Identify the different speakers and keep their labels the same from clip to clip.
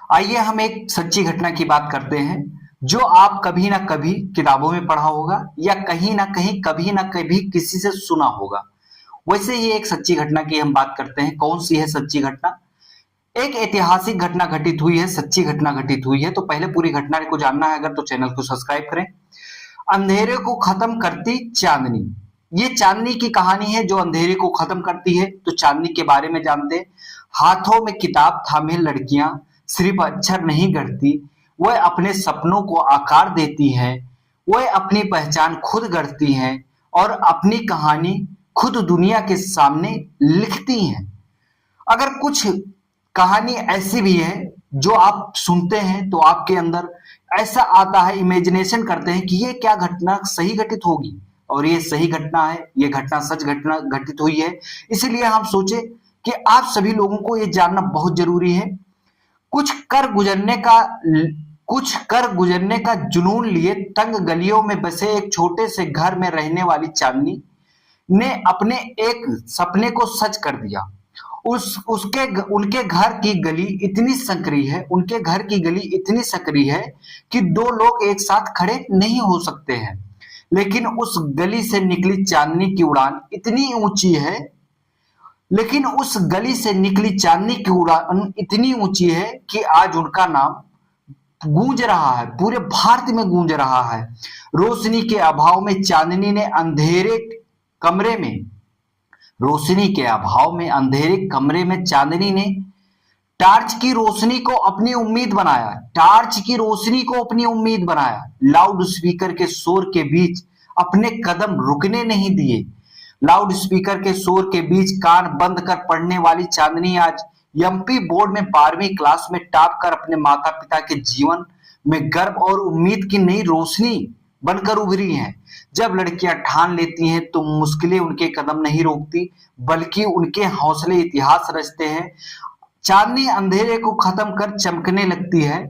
Speaker 1: आइए हम एक सच्ची घटना की बात करते हैं जो आप कभी ना कभी किताबों में पढ़ा होगा या कहीं ना कहीं कभी ना कभी किसी से सुना होगा। वैसे ही एक सच्ची घटना की हम बात करते हैं। कौन सी है सच्ची घटना? एक ऐतिहासिक घटना घटित हुई है, सच्ची घटना घटित हुई है। तो पहले पूरी घटना को जानना है अगर तो चैनल को सब्सक्राइब करें। अंधेरे को खत्म करती चांदनी। ये चांदनी की कहानी है जो अंधेरे को खत्म करती है। तो चांदनी के बारे में जानते हैं। हाथों में किताब थामे लड़कियां सिर्फ अक्षर नहीं गढ़ती, वह अपने सपनों को आकार देती हैं। वह अपनी पहचान खुद गढ़ती हैं और अपनी कहानी खुद दुनिया के सामने लिखती हैं। अगर कुछ कहानी ऐसी भी है जो आप सुनते हैं तो आपके अंदर ऐसा आता है, इमेजिनेशन करते हैं कि ये क्या घटना सही घटित होगी, और ये सही घटना है, ये घटना सच घटना घटित हुई है। इसीलिए हम सोचे कि आप सभी लोगों को ये जानना बहुत जरूरी है। कुछ कर गुजरने का कुछ कर गुजरने का जुनून लिए तंग गलियों में बसे एक छोटे से घर में रहने वाली चांदनी ने अपने एक सपने को सच कर दिया। उस उसके उनके घर की गली इतनी संकरी है, उनके घर की गली इतनी संकरी है कि दो लोग एक साथ खड़े नहीं हो सकते हैं। लेकिन उस गली से निकली चांदनी की उड़ान इतनी ऊंची है लेकिन उस गली से निकली चांदनी की उड़ान इतनी ऊंची है कि आज उनका नाम गूंज रहा है, पूरे भारत में गूंज रहा है। रोशनी के अभाव में चांदनी ने अंधेरे कमरे में रोशनी के अभाव में अंधेरे कमरे में चांदनी ने टार्च की रोशनी को अपनी उम्मीद बनाया। टार्च की रोशनी को अपनी उम्मीद बनाया। लाउड स्पीकर के शोर के बीच अपने कदम रुकने नहीं दिए। लाउड स्पीकर के शोर के बीच कान बंद कर पढ़ने वाली चांदनी आज एमपी बोर्ड में 12वीं क्लास में टॉप कर अपने माता पिता के जीवन में गर्व और उम्मीद की नई रोशनी बनकर उभरी हैं। जब लड़कियां ठान लेती हैं तो मुश्किलें उनके कदम नहीं रोकती, बल्कि उनके हौसले इतिहास रचते हैं। चांदनी अंधेरे को खत्म कर चमकने लगती है।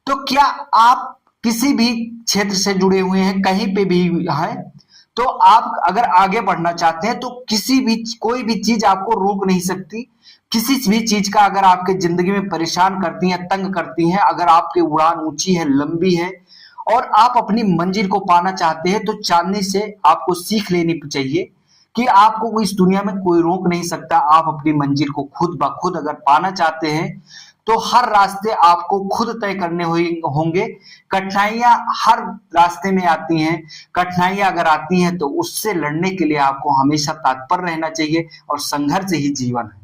Speaker 1: तो क्या आप किसी भी क्षेत्र से जुड़े हुए हैं, कहीं पे भी हैं, तो आप अगर आगे बढ़ना चाहते हैं तो किसी भी कोई भी चीज आपको रोक नहीं सकती। किसी भी चीज का अगर आपके जिंदगी में परेशान करती है, तंग करती है, अगर आपकी उड़ान ऊंची है, लंबी है और आप अपनी मंजिल को पाना चाहते हैं तो चांदनी से आपको सीख लेनी चाहिए कि आपको इस दुनिया में कोई रोक नहीं सकता। आप अपनी मंजिल को खुद ब खुद अगर पाना चाहते हैं तो हर रास्ते आपको खुद तय करने होंगे। कठिनाइयां हर रास्ते में आती हैं। कठिनाइयां अगर आती हैं तो उससे लड़ने के लिए आपको हमेशा तत्पर रहना चाहिए, और संघर्ष ही जीवन है।